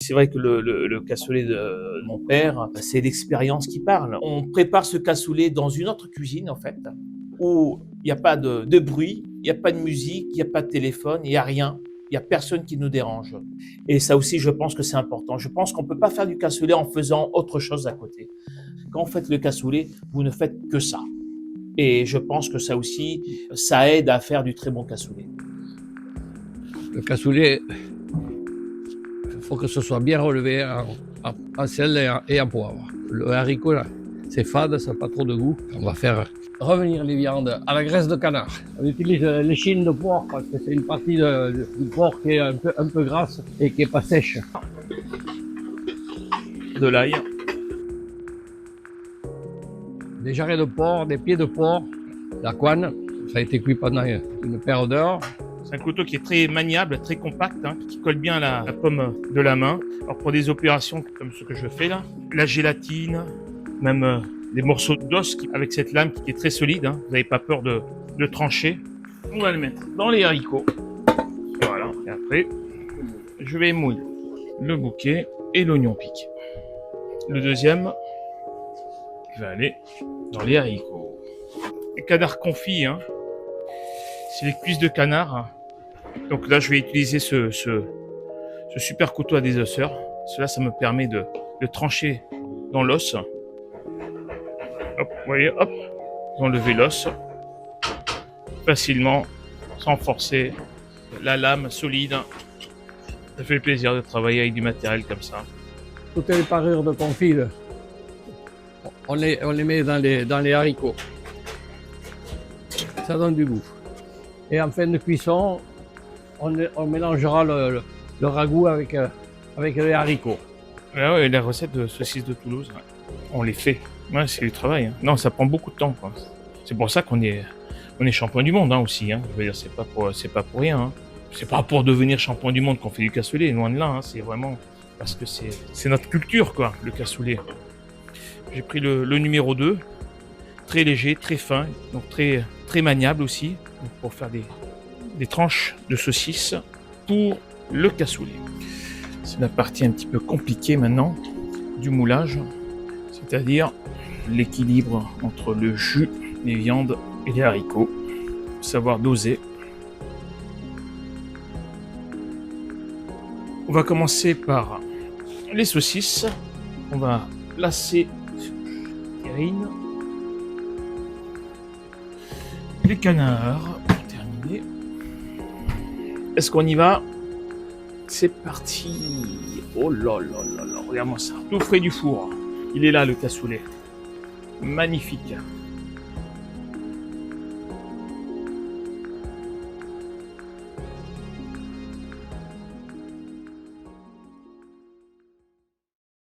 c'est vrai que le cassoulet de mon père, c'est l'expérience qui parle. On prépare ce cassoulet dans une autre cuisine, en fait, où il y a pas de bruit, il y a pas de musique, il y a pas de téléphone, il y a rien. Il y a personne qui nous dérange. Et ça aussi, je pense que c'est important. Je pense qu'on peut pas faire du cassoulet en faisant autre chose à côté. Quand vous faites le cassoulet, vous ne faites que ça. Et je pense que ça aussi, ça aide à faire du très bon cassoulet. Le cassoulet, il faut que ce soit bien relevé en sel et en poivre. Le haricot, là, c'est fade, ça n'a pas trop de goût. On va faire revenir les viandes à la graisse de canard. On utilise l'échine de porc parce que c'est une partie du porc qui est un peu grasse et qui n'est pas sèche. De l'ail. Des jarrets de porc, des pieds de porc, la couenne, ça a été cuit pendant une paire d'heures. C'est un couteau qui est très maniable, très compact, hein, qui colle bien à la paume de la main. Alors pour des opérations comme ce que je fais là, la gélatine, même des morceaux d'os avec cette lame qui est très solide, hein, vous n'avez pas peur de trancher. On va le mettre dans les haricots. Voilà, et après, je vais mouiller le bouquet et l'oignon piqué. Le deuxième, il va aller dans les haricots. Les canards confits, hein, c'est les cuisses de canard. Donc là, je vais utiliser ce super couteau à désosseur. Cela, ça me permet de trancher dans l'os. Hop, vous voyez, hop, enlever l'os facilement, sans forcer. La lame solide. Ça fait plaisir de travailler avec du matériel comme ça. Toutes les parures de confit, on les met dans les haricots. Ça donne du goût. Et en fin de cuisson, on mélangera le ragoût avec les haricots. Ouais, la recette de saucisses de Toulouse, ouais, on les fait. Ouais, c'est du travail. Hein. Non, ça prend beaucoup de temps, quoi. C'est pour ça qu'on est champion du monde, hein, aussi. Hein. Je veux dire, c'est pas pour rien. Hein. C'est pas pour devenir champion du monde qu'on fait du cassoulet, loin de là. Hein. C'est vraiment parce que c'est notre culture, quoi, le cassoulet. J'ai pris le numéro 2, très léger, très fin, donc très maniable aussi, donc pour faire des tranches de saucisses pour le cassoulet. C'est la partie un petit peu compliquée maintenant du moulage, c'est-à-dire l'équilibre entre le jus, les viandes et les haricots. Savoir doser. On va commencer par les saucisses. On va placer sur la terrine. Les canards pour terminer. Est-ce qu'on y va? C'est parti. Oh là là là là, regarde-moi ça. Tout frais du four. Il est là le cassoulet. Magnifique.